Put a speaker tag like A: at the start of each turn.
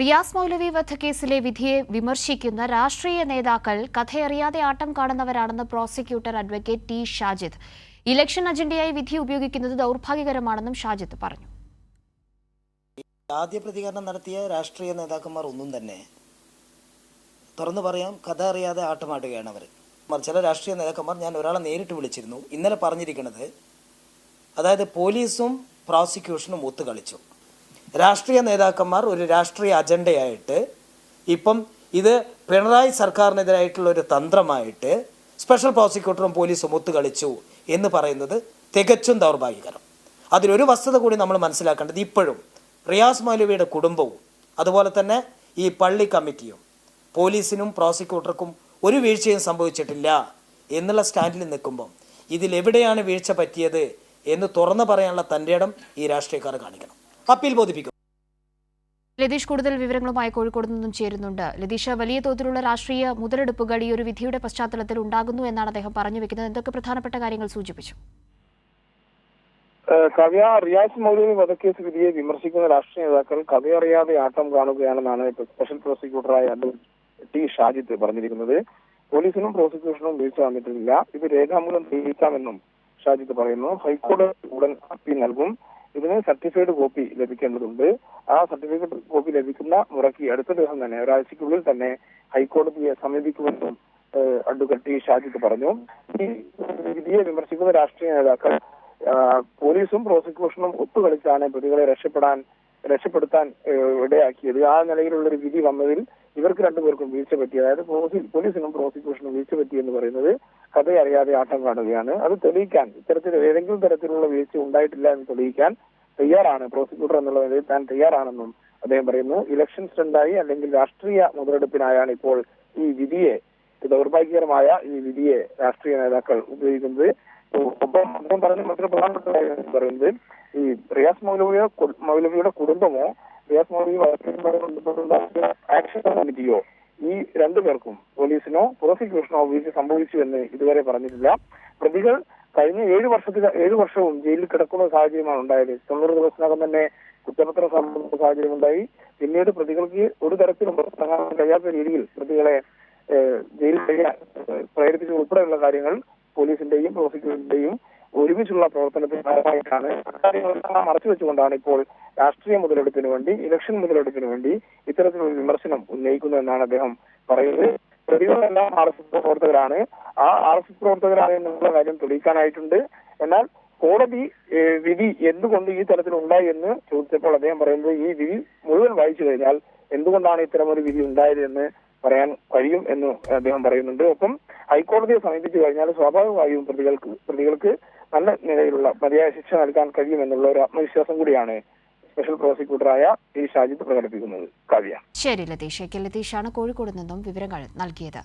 A: റിയാസ് മൗലവി വധക്കേസിലെ വിധിയെ വിമർശിക്കുന്ന രാഷ്ട്രീയ നേതാക്കൾ കഥയറിയാതെ ആട്ടം കാണുന്നവരാണെന്ന് prosecutor advocate T Shajid. Election അജണ്ടയായി വിധി ഉപയോഗിക്കുന്നത് ദൗർഭാഗ്യകരമാണെന്നും ഷാജിദ് പറഞ്ഞു.
B: ആദ്യ പ്രതികരണം നടത്തിയ രാഷ്ട്രീയ നേതാക്കന്മാർ ഒന്നും തന്നെ തുറന്നു പറയാം, കഥ അറിയാതെ ആട്ടമാടുകയാണ് അവർ. ചില രാഷ്ട്രീയ നേതാക്കന്മാർ, ഞാൻ ഒരാളെ നേരിട്ട് വിളിച്ചിരുന്നു, ഇന്നലെ പറഞ്ഞിരിക്കുന്നത് അതായത് പോലീസും പ്രോസിക്യൂഷനും ഒത്തുകളിച്ചു. രാഷ്ട്രീയ നേതാക്കന്മാർ ഒരു രാഷ്ട്രീയ അജണ്ടയായിട്ട് ഇപ്പം ഇത് പിണറായി സർക്കാരിനെതിരായിട്ടുള്ള ഒരു തന്ത്രമായിട്ട് സ്പെഷ്യൽ പ്രോസിക്യൂട്ടറും പോലീസും ഒത്തുകളിച്ചു എന്ന് പറയുന്നത് തികച്ചും ദൗർഭാഗ്യകരം. അതിലൊരു വസ്തുത കൂടി നമ്മൾ മനസ്സിലാക്കേണ്ടത്, ഇപ്പോഴും റിയാസ് മൗലവിയുടെ കുടുംബവും അതുപോലെ തന്നെ ഈ പള്ളി കമ്മിറ്റിയും പോലീസിനും പ്രോസിക്യൂട്ടർക്കും ഒരു വീഴ്ചയും സംഭവിച്ചിട്ടില്ല എന്നുള്ള സ്റ്റാൻഡിൽ നിൽക്കുമ്പോൾ ഇതിലെവിടെയാണ് വീഴ്ച പറ്റിയത് എന്ന് തുറന്നു പറയാനുള്ള തൻ്റെ ഇടം ഈ രാഷ്ട്രീയക്കാർ കാണിക്കണം. അപ്പീൽ ബോധിപ്പിക്കും.
A: ലതീഷ് കൂടുതൽ വിവരങ്ങളുമായി കോഴിക്കോട് നിന്നും ചേരുന്നുണ്ട്. ലതീഷ്, വലിയ തോതിലുള്ള രാഷ്ട്രീയ മുതലെടുപ്പുകൾ ഈ ഒരു വിധിയുടെ പശ്ചാത്തലത്തിൽ ഉണ്ടാകുന്നു എന്നാണ് അദ്ദേഹം പറഞ്ഞു വെക്കുന്നത്. എന്തൊക്കെ പ്രധാനപ്പെട്ട കാര്യങ്ങൾ സൂചിപ്പിച്ചു?
C: കവ്യ, റിയാസ് മൗലവി വധക്കേസ് വിധിയെ വിമർശിക്കുന്ന രാഷ്ട്രീയ നേതാക്കൾ കഥയറിയാതെ ആട്ടം കാണുകയാണെന്നാണ് സ്പെഷ്യൽ പ്രോസിക്യൂട്ടറായ ടി ഷാജിദ് പറഞ്ഞിരിക്കുന്നത്. പോലീസിനും പ്രോസിക്യൂഷനും വീഴ്ച വന്നിട്ടില്ല, ഇത് രേഖാമൂലം തെളിയിക്കാമെന്നും ഷാജിദ് പറയുന്നു. ഹൈക്കോടതി ഉടൻ അപ്പീൽ നൽകും. ഇതിന് സർട്ടിഫൈഡ് കോപ്പി ലഭിക്കേണ്ടതുണ്ട്. ആ സർട്ടിഫിക്കറ്റ് കോപ്പി ലഭിക്കുന്ന മുറയ്ക്ക് അടുത്ത ദിവസം തന്നെ, ഒരാഴ്ചയ്ക്കുള്ളിൽ തന്നെ ഹൈക്കോടതിയെ സമീപിക്കുമെന്നും അഡ്വക്കേറ്റ് ടി ഷാജിദ് പറഞ്ഞു. ഈ വിധിയെ വിമർശിക്കുന്ന രാഷ്ട്രീയ നേതാക്കൾ പോലീസും പ്രോസിക്യൂഷനും ഒത്തുകളിച്ചാണ് പ്രതികളെ രക്ഷപ്പെടുത്താൻ ഇടയാക്കിയത്. ആ നിലയിലുള്ളൊരു വിധി വന്നതിൽ ഇവർക്ക് രണ്ടുപേർക്കും വീഴ്ച പറ്റി, അതായത് പോലീസിനും പ്രോസിക്യൂഷനും വീഴ്ച പറ്റി എന്ന് പറയുന്നത് കഥയറിയാതെ ആട്ടം കാണുകയാണ്. അത് തെളിയിക്കാൻ, ഇത്തരത്തിൽ ഏതെങ്കിലും തരത്തിലുള്ള വീഴ്ച ഉണ്ടായിട്ടില്ല എന്ന് തെളിയിക്കാൻ തയ്യാറാണ് പ്രോസിക്യൂട്ടർ എന്നുള്ള നിലയിൽ താൻ തയ്യാറാണെന്നും അദ്ദേഹം പറയുന്നു. ഇലക്ഷൻ സ്റ്റണ്ടായി അല്ലെങ്കിൽ രാഷ്ട്രീയ മുതലെടുപ്പിനായാണ് ഇപ്പോൾ ഈ വിധിയെ, ദൗർഭാഗ്യകരമായ ഈ വിധിയെ രാഷ്ട്രീയ നേതാക്കൾ ഉപയോഗിക്കുന്നത്. ഒപ്പം അദ്ദേഹം പറഞ്ഞ മറ്റൊരു പ്രധാനപ്പെട്ട കാര്യം പറയുന്നത്, ഈ റിയാസ് മൗലവിയുടെ കുടുംബമോ റിയാസ് മൗലവി ബന്ധപ്പെട്ടുള്ള ആക്ഷൻ കമ്മിറ്റിയോ ഈ രണ്ടുപേർക്കും, പോലീസിനോ പ്രോസിക്യൂഷനോ വീഴ്ച സംഭവിച്ചു എന്ന് ഇതുവരെ പറഞ്ഞിട്ടില്ല. പ്രതികൾ കഴിഞ്ഞ 7 വർഷവും ജയിലിൽ കിടക്കുന്ന സാഹചര്യമാണ് ഉണ്ടായത്. 90 ദിവസത്തിനകം തന്നെ കുറ്റപത്രം സമർപ്പിച്ച സാഹചര്യം ഉണ്ടായി. പിന്നീട് പ്രതികൾക്ക് ഒരു തരത്തിലും പുറത്തിറങ്ങാൻ കഴിയാത്ത രീതിയിൽ പ്രതികളെ ജയിലിൽ കഴിയാൻ പ്രേരിപ്പിച്ച ഉൾപ്പെടെയുള്ള കാര്യങ്ങൾ പോലീസിന്റെയും പ്രോസിക്യൂഷന്റെയും ഒരുമിച്ചുള്ള പ്രവർത്തനത്തിന് ഭാഗമായിട്ടാണ് കാര്യങ്ങളെല്ലാം മറച്ചുവെച്ചുകൊണ്ടാണ് ഇപ്പോൾ രാഷ്ട്രീയ മുതലെടുപ്പിന് വേണ്ടി, ഇലക്ഷൻ മുതലെടുപ്പിന് വേണ്ടി ഇത്തരത്തിലുള്ള വിമർശനം ഉന്നയിക്കുന്നതെന്നാണ് അദ്ദേഹം പറയുന്നത്. പ്രതികളെല്ലാം RSS പ്രവർത്തകരാണ്. ആ RSS പ്രവർത്തകരാണ് എന്നുള്ള കാര്യം തെളിയിക്കാനായിട്ടുണ്ട്. എന്നാൽ കോടതി വിധി എന്തുകൊണ്ട് ഈ തരത്തിൽ ഉണ്ടായി എന്ന് ചോദിച്ചപ്പോൾ അദ്ദേഹം പറയുന്നത്, ഈ വിധി മുഴുവൻ വായിച്ചു കഴിഞ്ഞാൽ എന്തുകൊണ്ടാണ് ഇത്തരമൊരു വിധി ഉണ്ടായത് എന്ന് പറയാൻ കഴിയും എന്ന് അദ്ദേഹം പറയുന്നുണ്ട്. ഒപ്പം ഹൈക്കോടതിയെ സമീപിച്ചു കഴിഞ്ഞാൽ സ്വാഭാവികമായും പ്രതികൾക്ക് നല്ല നിലയിലുള്ള മതിയായ ശിക്ഷ നൽകാൻ കഴിയുമെന്നുള്ള ഒരു ആത്മവിശ്വാസം കൂടിയാണ് സ്പെഷ്യൽ പ്രോസിക്യൂട്ടറായ ടി ഷാജിദ് പ്രകടിപ്പിക്കുന്നത്. കാവ്യ.
A: ശരി ലതീഷ്. ലതീഷാണ് കോഴിക്കോട് നിന്നും വിവരങ്ങൾ നൽകിയത്.